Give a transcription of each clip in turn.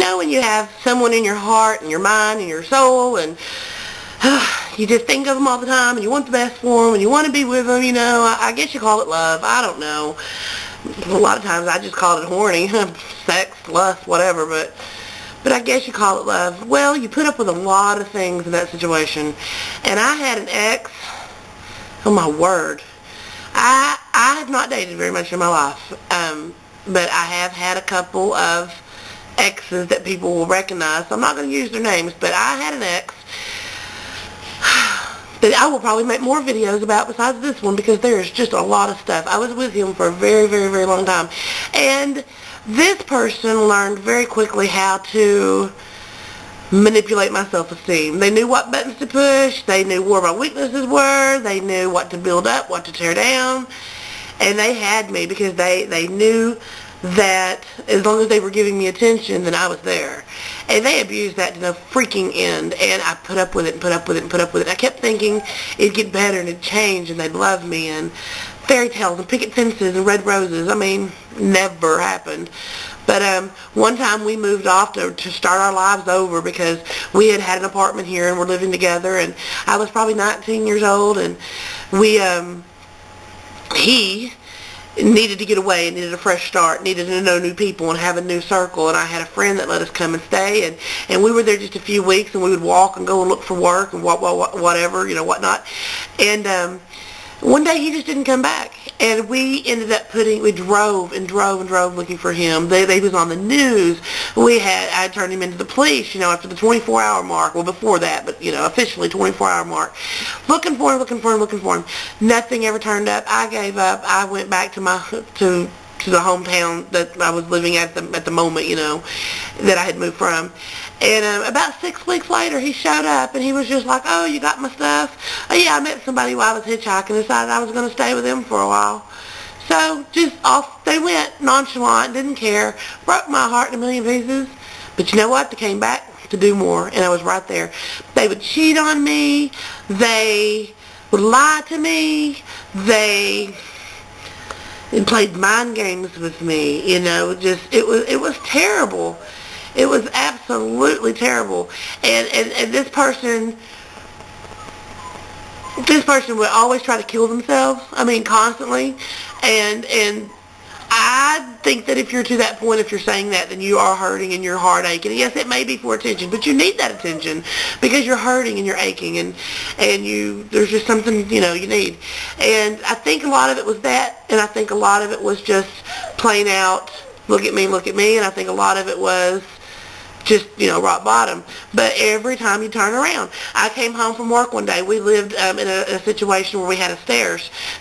know when you have someone in your heart and your mind and your soul, and you just think of them all the time, and you want the best for them, and you want to be with them, you know. I guess you call it love. I don't know. A lot of times I just call it horny, sex, lust, whatever, but I guess you call it love. Well, you put up with a lot of things in that situation. And I had an ex, oh my word, I have not dated very much in my life, but I have had a couple of exes that people will recognize. So I'm not going to use their names, but I had an ex that I will probably make more videos about besides this one, because there is just a lot of stuff. I was with him for a very, very, very long time. And this person learned very quickly how to manipulate my self-esteem. They knew what buttons to push. They knew where my weaknesses were. They knew what to build up, what to tear down. And they had me because they knew that as long as they were giving me attention, then I was there. And they abused that to no freaking end. And I put up with it and put up with it and put up with it. I kept thinking it'd get better and it'd change and they'd love me, and fairy tales and picket fences and red roses. I mean, never happened. But one time we moved off to start our lives over because we had an apartment here and we're living together, and I was probably 19 years old, and he needed to get away and needed a fresh start, needed to know new people and have a new circle. And I had a friend that let us come and stay, and we were there just a few weeks, and we would walk and go and look for work and whatever, you know, whatnot. And one day he just didn't come back, and we ended up we drove and drove and drove looking for him. He was on the news. I turned him into the police, you know, after the 24-hour mark. Well, before that, but, you know, officially 24-hour mark. Looking for him, looking for him, looking for him. Nothing ever turned up. I gave up. I went back to the hometown that I was living at the moment, you know, that I had moved from. And about 6 weeks later, he showed up, and he was just like, "Oh, you got my stuff?" "Oh, yeah, I met somebody while I was hitchhiking, decided I was going to stay with them for a while." So just off they went, nonchalant, didn't care, broke my heart in a million pieces. But you know what? They came back to do more, and I was right there. They would cheat on me. They would lie to me. They played mind games with me, you know. Just it was terrible. It was absolutely terrible. And this person would always try to kill themselves. I mean, constantly. And I think that if you're to that point, if you're saying that, then you are hurting and your heart aching. And yes, it may be for attention, but you need that attention because you're hurting and you're aching, and there's just something, you know, you need. And I think a lot of it was that, and I think a lot of it was just plain out, look at me, and I think a lot of it was just, you know, rock bottom. But every time you turn around, I came home from work one day. We lived in a situation where we had a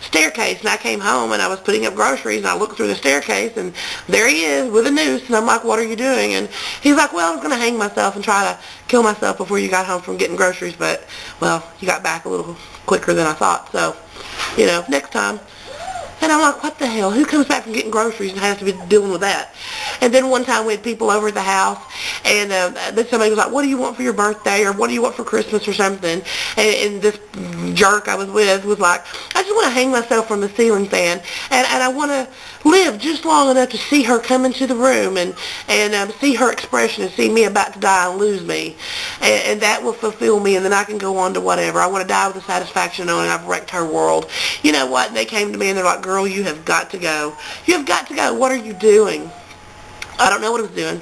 staircase, and I came home and I was putting up groceries, and I looked through the staircase, and there he is with a noose, and I'm like, "What are you doing?" And he's like, "Well, I was going to hang myself and try to kill myself before you got home from getting groceries, but, well, you got back a little quicker than I thought, so, you know, next time." And I'm like, what the hell? Who comes back from getting groceries and has to be dealing with that? And then one time we had people over at the house, and then somebody was like, "What do you want for your birthday?" or "What do you want for Christmas?" or something. And this jerk I was with was like, "I just want to hang myself from the ceiling fan, and I want to live just long enough to see her come into the room and see her expression and see me about to die and lose me. And that will fulfill me, and then I can go on to whatever. I want to die with the satisfaction of knowing I've wrecked her world." You know what? They came to me and they're like, "Girl, you have got to go. You have got to go. What are you doing?" I don't know what I was doing.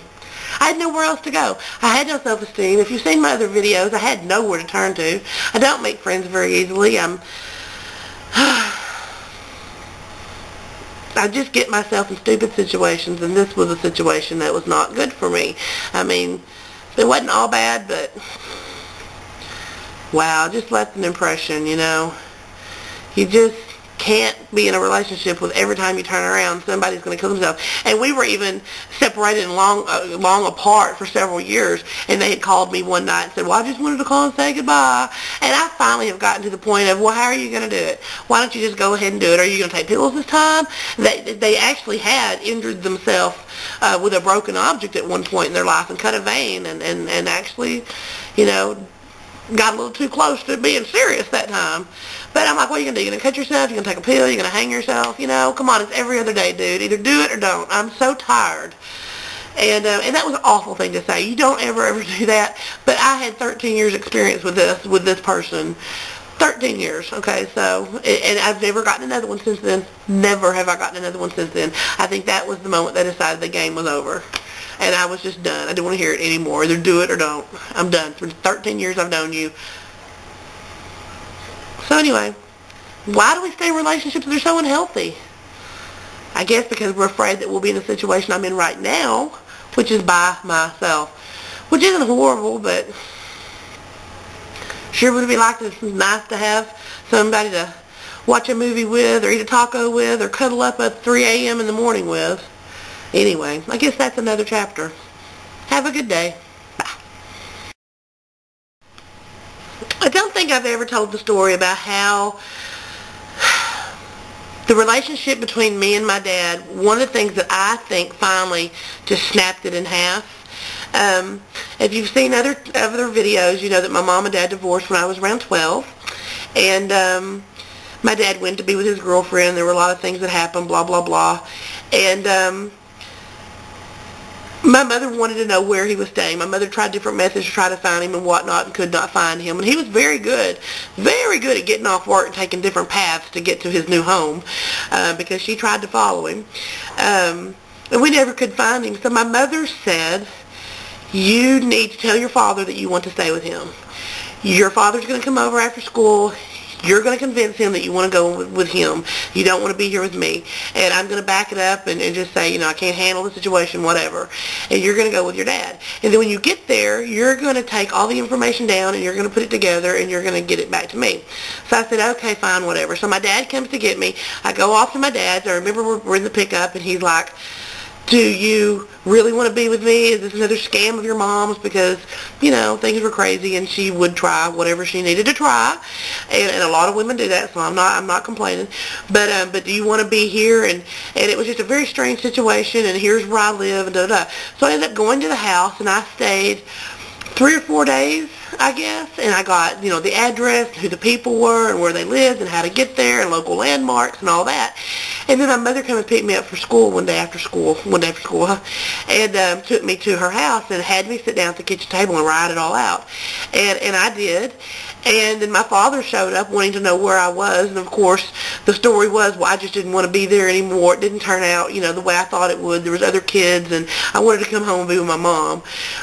I had nowhere else to go. I had no self-esteem. If you've seen my other videos, I had nowhere to turn to. I don't make friends very easily. I just get myself in stupid situations, and this was a situation that was not good for me. I mean, it wasn't all bad, but wow, just left an impression, you know. You just can't be in a relationship with every time you turn around somebody's going to kill themselves. And we were even separated and long apart for several years, and they had called me one night and said, "Well, I just wanted to call and say goodbye." And I finally have gotten to the point of, well, how are you going to do it? Why don't you just go ahead and do it? Are you going to take pills this time? They actually had injured themselves with a broken object at one point in their life and cut a vein and actually, you know, got a little too close to being serious that time. But I'm like, what are you going to do? You're going to cut yourself? You're going to take a pill? You're going to hang yourself? You know, come on, it's every other day, dude. Either do it or don't. I'm so tired. And that was an awful thing to say. You don't ever do that. But I had 13 years experience with this person. 13 years, okay, so, and I've never gotten another one since then. Never have I gotten another one since then. I think that was the moment they decided the game was over. And I was just done. I didn't want to hear it anymore. Either do it or don't. I'm done. For 13 years I've known you. So anyway, why do we stay in relationships that are so unhealthy? I guess because we're afraid that we'll be in a situation I'm in right now, which is by myself. Which isn't horrible, but sure would be like it's nice to have somebody to watch a movie with, or eat a taco with, or cuddle up at 3 a.m. in the morning with. Anyway, I guess that's another chapter. Have a good day. Bye. I don't think I've ever told the story about how the relationship between me and my dad, one of the things that I think finally just snapped it in half. If you've seen other videos, you know that my mom and dad divorced when I was around 12. And my dad went to be with his girlfriend. There were a lot of things that happened, blah, blah, blah. And my mother wanted to know where he was staying. My mother tried different methods to try to find him and whatnot and could not find him. And he was very good at getting off work and taking different paths to get to his new home because she tried to follow him. And we never could find him. So my mother said, you need to tell your father that you want to stay with him. Your father's going to come over after school. You're going to convince him that you want to go with him. You don't want to be here with me. And I'm going to back it up and just say, you know, I can't handle the situation, whatever. And you're going to go with your dad. And then when you get there, you're going to take all the information down and you're going to put it together and you're going to get it back to me. So I said, okay, fine, whatever. So my dad comes to get me. I go off to my dad's. I remember we're in the pickup and he's like, do you really want to be with me? Is this another scam of your mom's? Because, you know, things were crazy and she would try whatever she needed to try. And a lot of women do that, so I'm not complaining. But do you want to be here? And it was just a very strange situation, and here's where I live, and da-da-da. So I ended up going to the house, and I stayed 3 or 4 days, I guess, and I got, you know, the address, who the people were, and where they lived, and how to get there, and local landmarks, and all that. And then my mother came and picked me up for school one day after school, and took me to her house and had me sit down at the kitchen table and write it all out. And I did. And then my father showed up wanting to know where I was, and of course the story was, well, I just didn't want to be there anymore. It didn't turn out, you know, the way I thought it would. There was other kids, and I wanted to come home and be with my mom.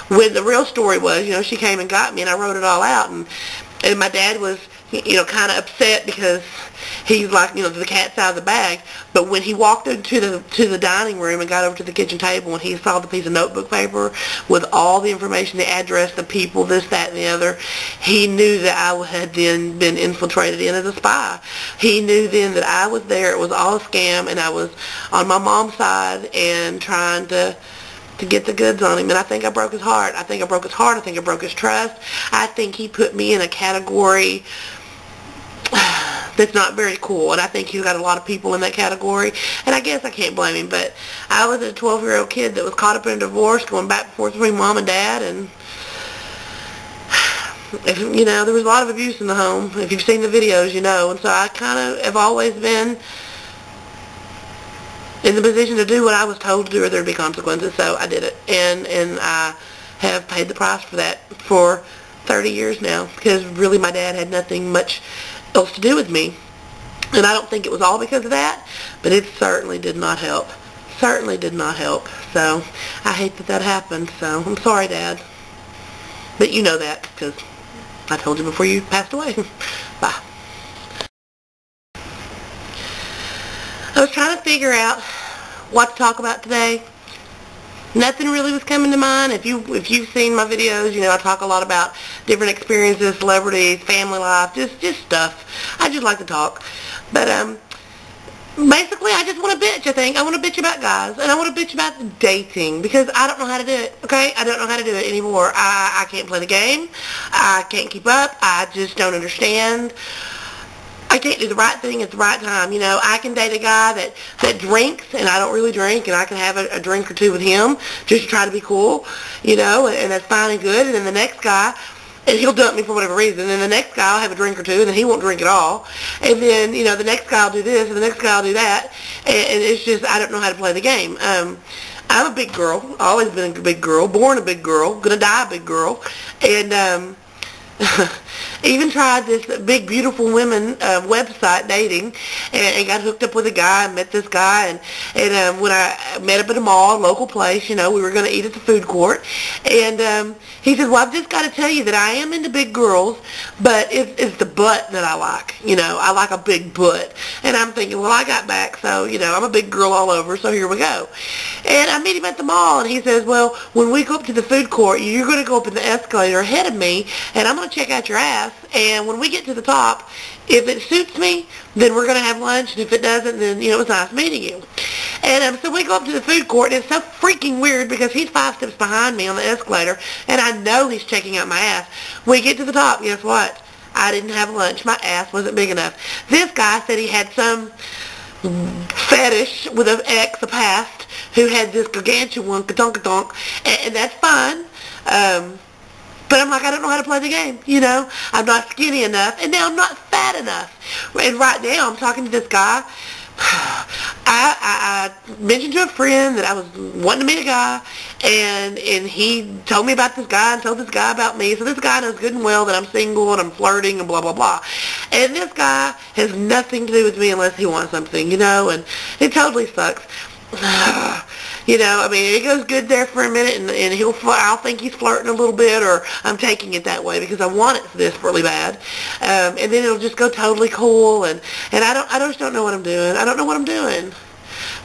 When the real story was, you know, she came and got me, and I wrote it all out, and my dad was, you know, kind of upset because he's like, you know, the cat's out of the bag. But when he walked into the dining room and got over to the kitchen table and he saw the piece of notebook paper with all the information, the address, the people, this, that, and the other, he knew that I had then been infiltrated in as a spy. He knew then that I was there. It was all a scam, and I was on my mom's side and trying to get the goods on him. And I think I broke his heart. I think I broke his heart. I think I broke his trust. I think he put me in a category that's not very cool, and I think he's got a lot of people in that category, and I guess I can't blame him. But I was a 12-year-old kid that was caught up in a divorce, going back and forth between mom and dad, and you know, there was a lot of abuse in the home. If you've seen the videos, you know. And so I kind of have always been in the position to do what I was told to do, or there'd be consequences. So I did it, and I have paid the price for that for 30 years now, because really my dad had nothing much else to do with me. And I don't think it was all because of that, but it certainly did not help. Certainly did not help. So I hate that happened. So I'm sorry, Dad. But you know that because I told you before you passed away. Bye. I was trying to figure out what to talk about today. Nothing really was coming to mind. If you've seen my videos, you know I talk a lot about different experiences, celebrities, family life, just stuff. I just like to talk. But basically I just want to bitch, I think. I want to bitch about guys, and I want to bitch about dating, because I don't know how to do it, okay? I don't know how to do it anymore. I can't play the game. I can't keep up. I just don't understand. I can't do the right thing at the right time. You know, I can date a guy that drinks, and I don't really drink, and I can have a drink or two with him just to try to be cool, you know, and that's fine and good. And then the next guy, and he'll dump me for whatever reason, and then the next guy will have a drink or two, and then he won't drink at all. And then, you know, the next guy will do this, and the next guy will do that, and it's just, I don't know how to play the game. I'm a big girl. Always been a big girl. Born a big girl. Gonna die a big girl. And even tried this Big Beautiful Women website dating, and got hooked up with a guy. Met this guy, and when I met up at a mall, local place, we were going to eat at the food court, and he said, well, I've just got to tell you that I am into big girls, but it's the butt that I like. I like a big butt. And I'm thinking, well, I got back, so, I'm a big girl all over, so here we go. And I meet him at the mall, and he says, well, when we go up to the food court, you're going to go up in the escalator ahead of me, and I'm going to check out your ass, and when we get to the top, if it suits me, then we're going to have lunch, and if it doesn't, then, it was nice meeting you. And so we go up to the food court, and it's so freaking weird because he's 5 steps behind me on the escalator, and I know he's checking out my ass. We get to the top, guess what? I didn't have lunch. My ass wasn't big enough. This guy said he had some fetish with an ex, a past, who had this gargantuan ka-donk-ka-donk, and that's fine. But I'm like, I don't know how to play the game, I'm not skinny enough, and now I'm not fat enough. And right now, I'm talking to this guy. I mentioned to a friend that I was wanting to meet a guy, and he told me about this guy and told this guy about me. So this guy knows good and well that I'm single and I'm flirting and blah, blah, blah. And this guy has nothing to do with me unless he wants something, and it totally sucks. It goes good there for a minute, and I'll think he's flirting a little bit, or I'm taking it that way because I want it this really bad, and then it'll just go totally cool, and I just don't know what I'm doing. I don't know what I'm doing,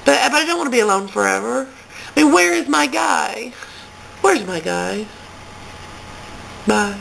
but I don't want to be alone forever. Where is my guy? Where's my guy? Bye.